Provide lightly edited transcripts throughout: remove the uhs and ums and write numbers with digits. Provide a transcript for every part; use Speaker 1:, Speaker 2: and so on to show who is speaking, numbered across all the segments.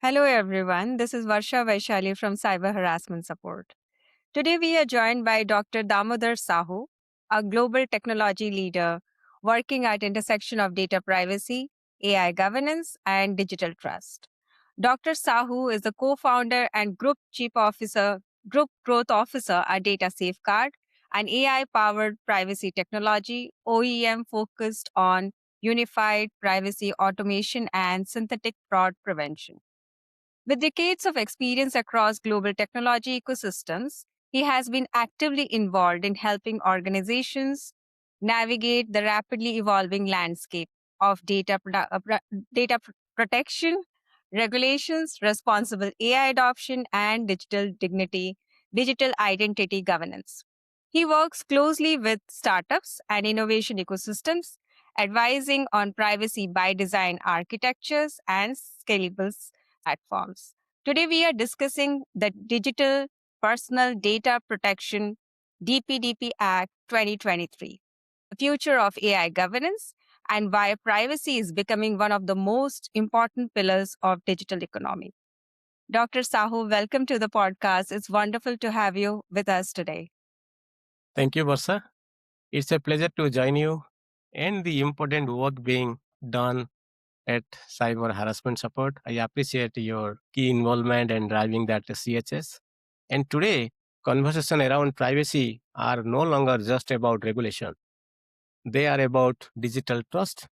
Speaker 1: Hello, everyone. This is Varsha Vaishali from Cyber Harassment Support. Today, we are joined by Dr. Damodar Sahu, a global technology leader working at intersection of data privacy, AI governance, and digital trust. Dr. Sahu is the co-founder and group growth officer at Data Safeguard, an AI-powered privacy technology OEM focused on unified privacy automation and synthetic fraud prevention. With decades of experience across global technology ecosystems, he has been actively involved in helping organizations navigate the rapidly evolving landscape of protection, regulations, responsible AI adoption, and digital identity governance. He works closely with startups and innovation ecosystems, advising on privacy by design architectures and scalable platforms. Today, we are discussing the Digital Personal Data Protection DPDP Act 2023, the future of AI governance, and why privacy is becoming one of the most important pillars of digital economy. Dr. Sahu, welcome to the podcast. It's wonderful to have you with us today.
Speaker 2: Thank you, Varsha. It's a pleasure to join you and the important work being done at Cyber Harassment Support. I appreciate your key involvement and driving that CHS. And today, conversation around privacy are no longer just about regulation. They are about digital trust,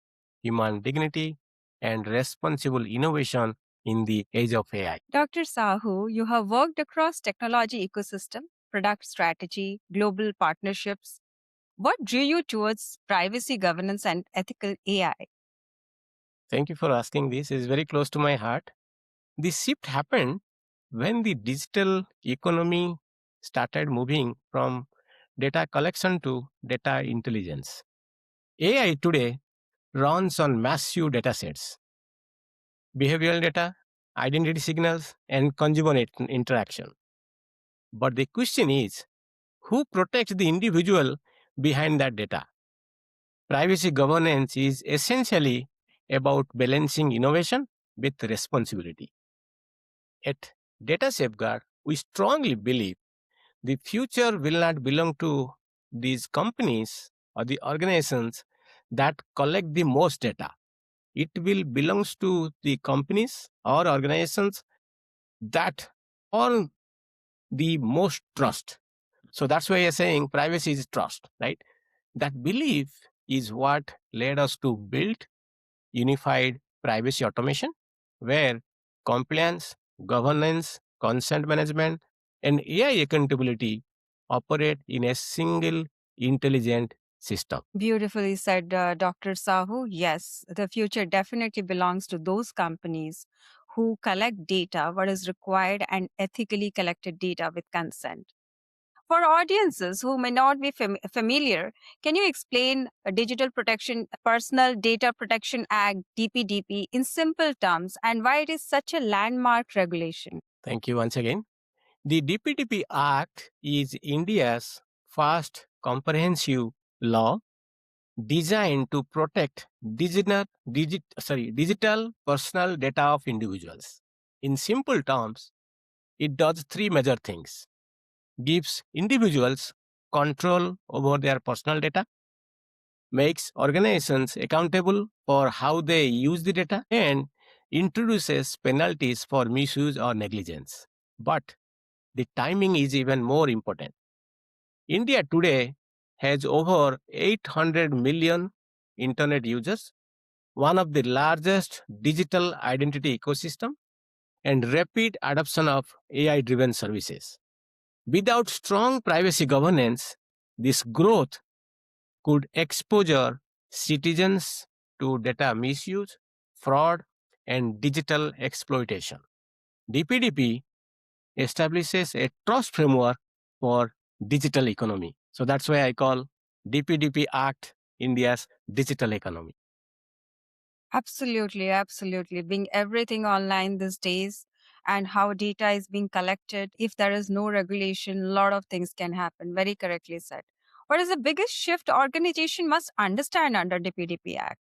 Speaker 2: human dignity, and responsible innovation in the age of AI.
Speaker 1: Dr. Sahu, you have worked across technology ecosystem, product strategy, global partnerships. What drew you towards privacy governance and ethical AI?
Speaker 2: Thank you for asking this. It's very close to my heart. This shift happened when the digital economy started moving from data collection to data intelligence. AI today runs on massive data sets, behavioral data, identity signals, and consumer interaction. But the question is, who protects the individual behind that data? Privacy governance is essentially about balancing innovation with responsibility. At Data Safeguard, we strongly believe the future will not belong to these companies or the organizations that collect the most data. It will belongs to the companies or organizations that earn the most trust. So that's why you're saying privacy is trust, right? That belief is what led us to build unified privacy automation, where compliance, governance, consent management, and AI accountability operate in a single intelligent system.
Speaker 1: Beautifully said, Dr. Sahu. Yes, the future definitely belongs to those companies who collect data, what is required, and ethically collected data with consent. For audiences who may not be familiar, can you explain a Digital Protection Personal Data Protection Act (DPDP) in simple terms and why it is such a landmark regulation?
Speaker 2: Thank you once again. The DPDP Act is India's first comprehensive law designed to protect digital personal data of individuals. In simple terms, it does three major things: gives individuals control over their personal data, makes organizations accountable for how they use the data, and introduces penalties for misuse or negligence. But the timing is even more important. India today has over 800 million internet users, one of the largest digital identity ecosystem, and rapid adoption of AI driven services. Without strong privacy governance, this growth could exposure citizens to data misuse, fraud, and digital exploitation. DPDP establishes a trust framework for digital economy. So that's why I call DPDP Act India's digital economy.
Speaker 1: Absolutely, absolutely. Being everything online these days and how data is being collected, if there is no regulation, a lot of things can happen. Very correctly said. What is the biggest shift organization must understand under the PDP Act?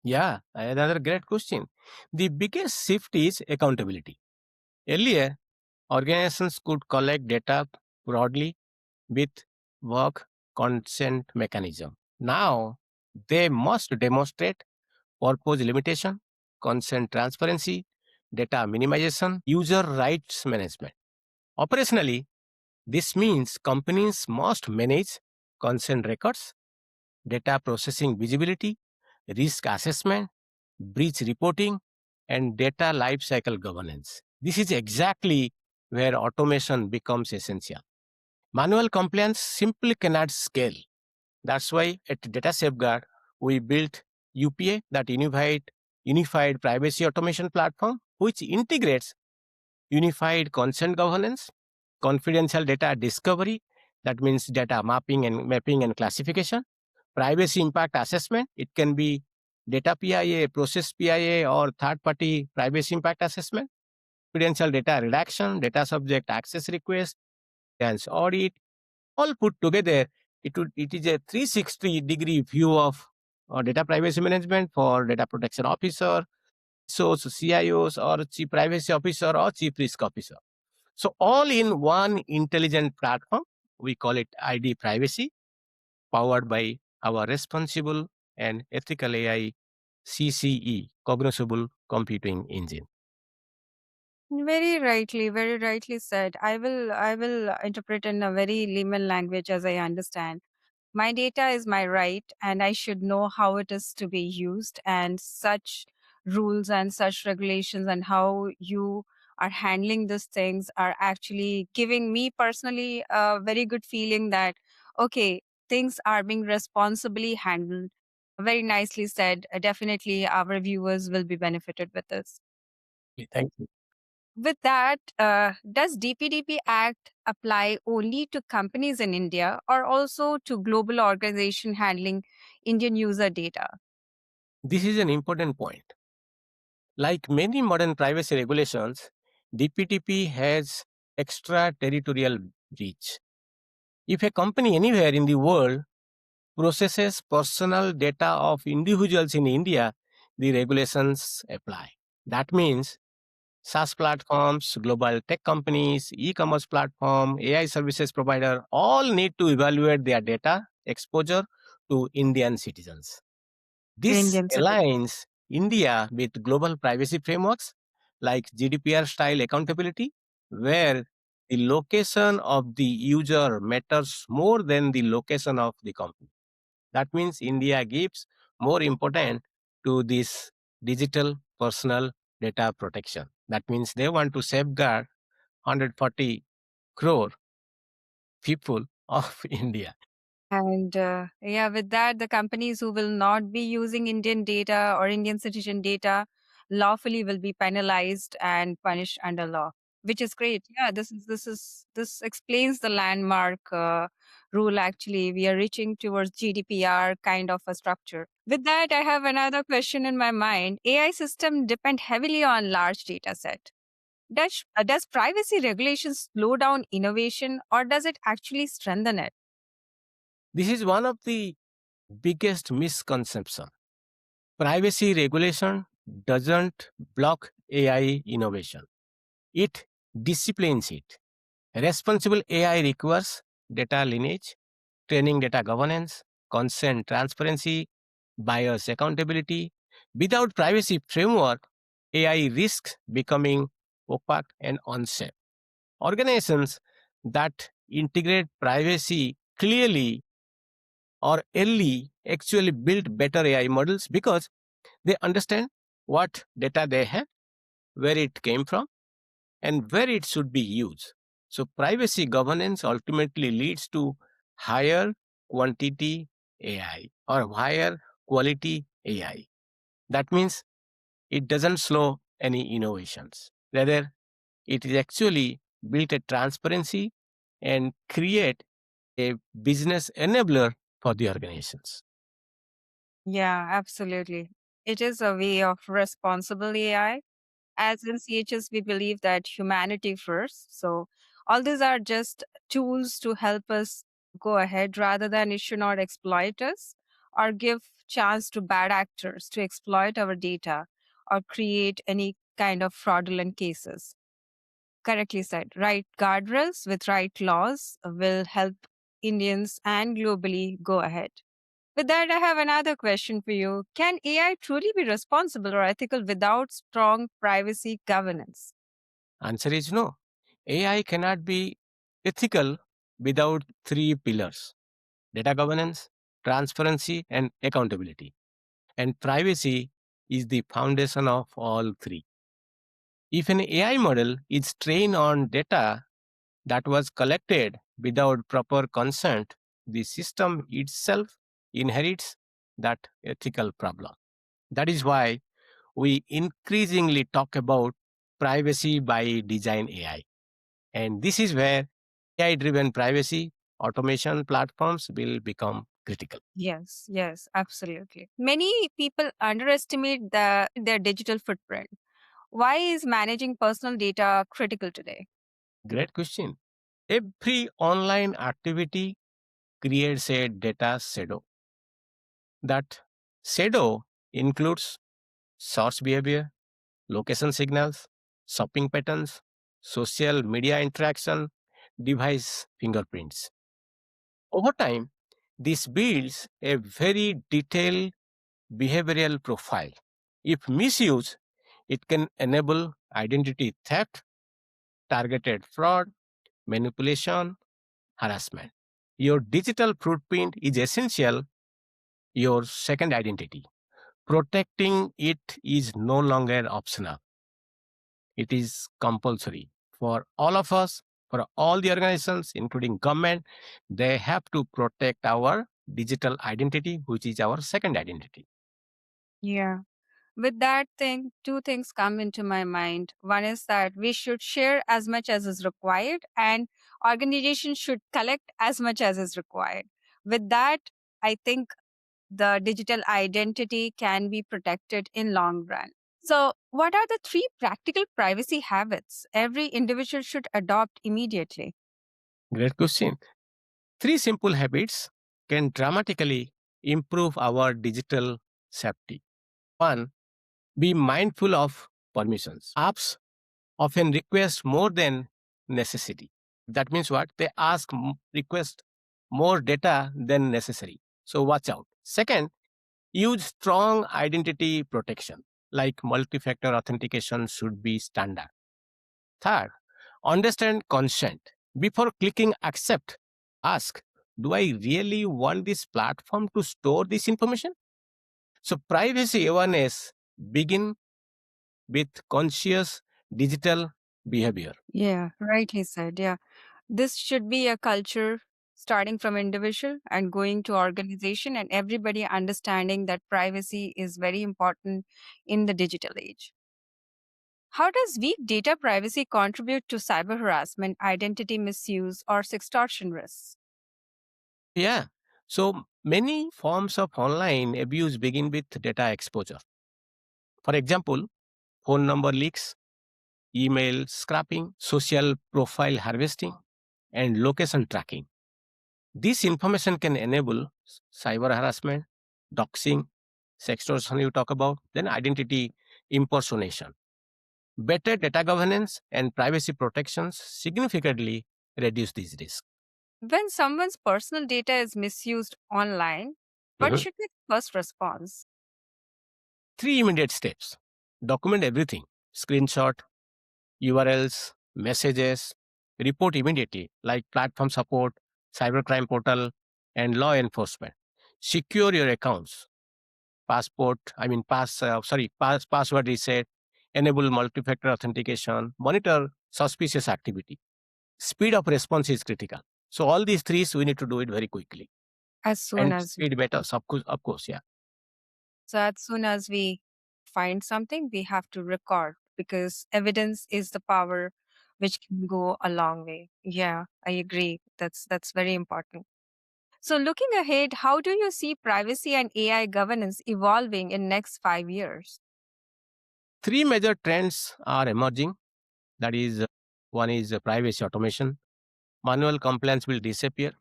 Speaker 2: Yeah, another great question. The biggest shift is accountability. Earlier, organizations could collect data broadly with work consent mechanism. Now, they must demonstrate purpose limitation, consent transparency, data minimization, user rights management. Operationally, this means companies must manage consent records, data processing visibility, risk assessment, breach reporting, and data lifecycle governance. This is exactly where automation becomes essential. Manual compliance simply cannot scale. That's why at Data Safeguard, we built UPA, that unified privacy automation platform, which integrates unified consent governance, confidential data discovery, that means data mapping and classification, privacy impact assessment. It can be data PIA, process PIA, or third party privacy impact assessment, confidential data redaction, data subject access request, and audit, all put together. It is a 360-degree view of data privacy management for data protection officer, so CIOs, or chief privacy officer, or chief risk officer. So all in one intelligent platform, we call it ID privacy, powered by our responsible and ethical AI CCE, Cognizable Computing Engine.
Speaker 1: Very rightly said. I will interpret in a very layman language as I understand. My data is my right, and I should know how it is to be used, and such rules and such regulations and how you are handling these things are actually giving me personally a very good feeling that okay, things are being responsibly handled. Very nicely said. Definitely our viewers will be benefited with this.
Speaker 2: Thank you.
Speaker 1: With that, does DPDP Act apply only to companies in India or also to global organization handling Indian user data?
Speaker 2: This is an important point. Like many modern privacy regulations, DPTP has extraterritorial reach. If a company anywhere in the world processes personal data of individuals in India, the regulations apply. That means SaaS platforms, global tech companies, e-commerce platform, AI services provider all need to evaluate their data exposure to Indian citizens. This
Speaker 1: Indian citizen.
Speaker 2: aligns India with global privacy frameworks like GDPR style accountability, where the location of the user matters more than the location of the company. That means India gives more importance to this digital personal data protection. That means they want to safeguard 140 crore people of India.
Speaker 1: And yeah, with that, the companies who will not be using Indian data or Indian citizen data lawfully will be penalized and punished under law, which is great. Yeah, this explains the landmark rule. Actually, we are reaching towards GDPR kind of a structure. With that, I have another question in my mind. AI system depend heavily on large data set. Does privacy regulations slow down innovation or does it actually strengthen it?
Speaker 2: This is one of the biggest misconception. Privacy regulation doesn't block AI innovation. It disciplines it. Responsible AI requires data lineage, training data governance, consent transparency, bias accountability. Without privacy framework, AI risks becoming opaque and unsafe. Organizations that integrate privacy clearly or early actually build better AI models because they understand what data they have, where it came from, and where it should be used. So, privacy governance ultimately leads to higher quantity AI or higher quality AI. That means it doesn't slow any innovations. Rather, it is actually built a transparency and create a business enabler for the organizations.
Speaker 1: Yeah, absolutely. It is a way of responsible AI. As in CHS, we believe that humanity first. So, all these are just tools to help us go ahead rather than it should not exploit us or give chance to bad actors to exploit our data or create any kind of fraudulent cases. Correctly said. Right guardrails with right laws will help Indians and globally go ahead. With that, I have another question for you. Can AI truly be responsible or ethical without strong privacy governance?
Speaker 2: Answer is no. AI cannot be ethical without three pillars: data governance, transparency, and accountability. And privacy is the foundation of all three. If an AI model is trained on data that was collected without proper consent, the system itself inherits that ethical problem. That is why we increasingly talk about privacy by design AI. And this is where AI driven privacy automation platforms will become critical.
Speaker 1: Yes, yes, absolutely. Many people underestimate their digital footprint. Why is managing personal data critical today?
Speaker 2: Great question. Every online activity creates a data shadow. That shadow includes source behavior, location signals, shopping patterns, social media interaction, device fingerprints. Over time, this builds a very detailed behavioral profile. If misused, it can enable identity theft, targeted fraud, manipulation, harassment. Your digital footprint is essential, your second identity. Protecting it is no longer optional, it is compulsory for all of us, for all the organizations, including government. They have to protect our digital identity, which is our second identity.
Speaker 1: Yeah. With that thing, two things come into my mind. One is that we should share as much as is required, and organizations should collect as much as is required. With that, I think the digital identity can be protected in long run. So, what are the three practical privacy habits every individual should adopt immediately?
Speaker 2: Great question. Three simple habits can dramatically improve our digital safety. One, be mindful of permissions. Apps often request more than necessity. That means what? They request more data than necessary. So watch out. Second, use strong identity protection, like multi-factor authentication should be standard. Third, understand consent. Before clicking accept, ask, do I really want this platform to store this information? So privacy awareness begin with conscious digital behavior.
Speaker 1: Yeah, rightly said. Yeah. This should be a culture starting from individual and going to organization and everybody understanding that privacy is very important in the digital age. How does weak data privacy contribute to cyber harassment, identity misuse, or extortion risks?
Speaker 2: Yeah. So many forms of online abuse begin with data exposure. For example, phone number leaks, email scrapping, social profile harvesting, and location tracking. This information can enable cyber harassment, doxing, sextortion you talk about, then identity impersonation. Better data governance and privacy protections significantly reduce these risks.
Speaker 1: When someone's personal data is misused online, what
Speaker 2: Mhm.
Speaker 1: should be the first response?
Speaker 2: Three immediate steps: document everything, screenshot, URLs, messages, report immediately, like platform support, cybercrime portal, and law enforcement. Secure your accounts, password reset, enable multi-factor authentication, monitor suspicious activity. Speed of response is critical. So all these three, we need to do it very quickly.
Speaker 1: As soon
Speaker 2: And
Speaker 1: as
Speaker 2: speed matters, of course, yeah.
Speaker 1: we find something, we have to record because evidence is the power which can go a long way. Yeah, I agree. That's very important. So looking ahead, how do you see privacy and AI governance evolving in next 5 years?
Speaker 2: Three major trends are emerging. That is, one is privacy automation. Manual compliance will disappear.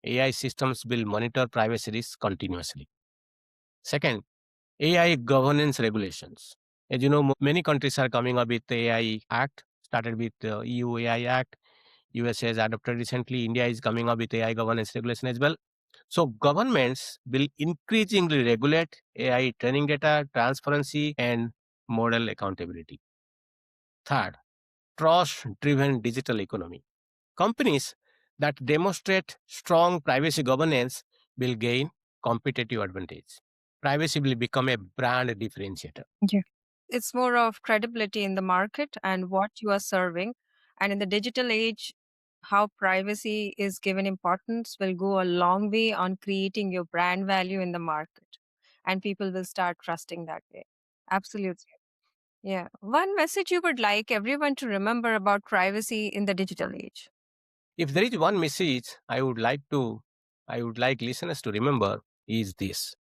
Speaker 2: AI systems will monitor privacy risks continuously. Second, AI governance regulations. As you know, many countries are coming up with the AI Act, started with the EU AI Act. USA has adopted recently. India is coming up with AI governance regulation as well. So governments will increasingly regulate AI training data, transparency, and model accountability. Third, trust-driven digital economy. Companies that demonstrate strong privacy governance will gain competitive advantage. Privacy will become a brand differentiator.
Speaker 1: Yeah. It's more of credibility in the market and what you are serving. And in the digital age, how privacy is given importance will go a long way on creating your brand value in the market. And people will start trusting that way. Absolutely. Yeah. One message you would like everyone to remember about privacy in the digital age.
Speaker 2: If there is one message I would like listeners to remember is this.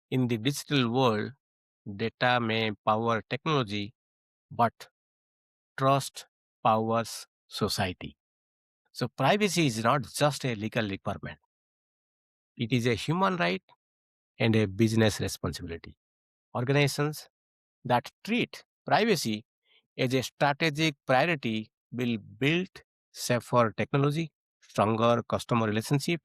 Speaker 2: In the digital world, data may power technology, but trust powers society. So privacy is not just a legal requirement. It is a human right and a business responsibility. Organizations that treat privacy as a strategic priority will build safer technology, stronger customer relationship,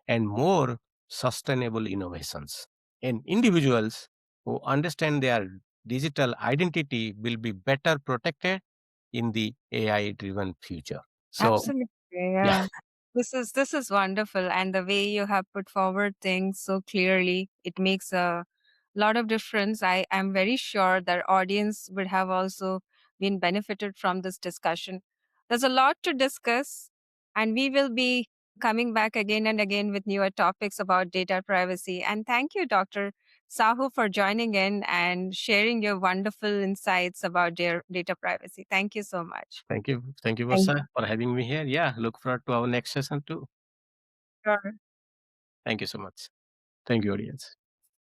Speaker 2: and more sustainable innovations. And individuals who understand their digital identity will be better protected in the AI driven future. So,
Speaker 1: Absolutely.
Speaker 2: yeah,
Speaker 1: Yeah. This is wonderful. And the way you have put forward things so clearly, it makes a lot of difference. I am very sure that audience would have also been benefited from this discussion. There's a lot to discuss, and we will be coming back again and again with newer topics about data privacy. And thank you, Dr. Sahu, for joining in and sharing your wonderful insights about their data privacy. Thank you so much.
Speaker 2: thank you. Thank you,
Speaker 1: Thank
Speaker 2: Vasha, for having me here. Yeah, look forward to our next session too.
Speaker 1: you.
Speaker 2: Thank you so much. Thank you, audience.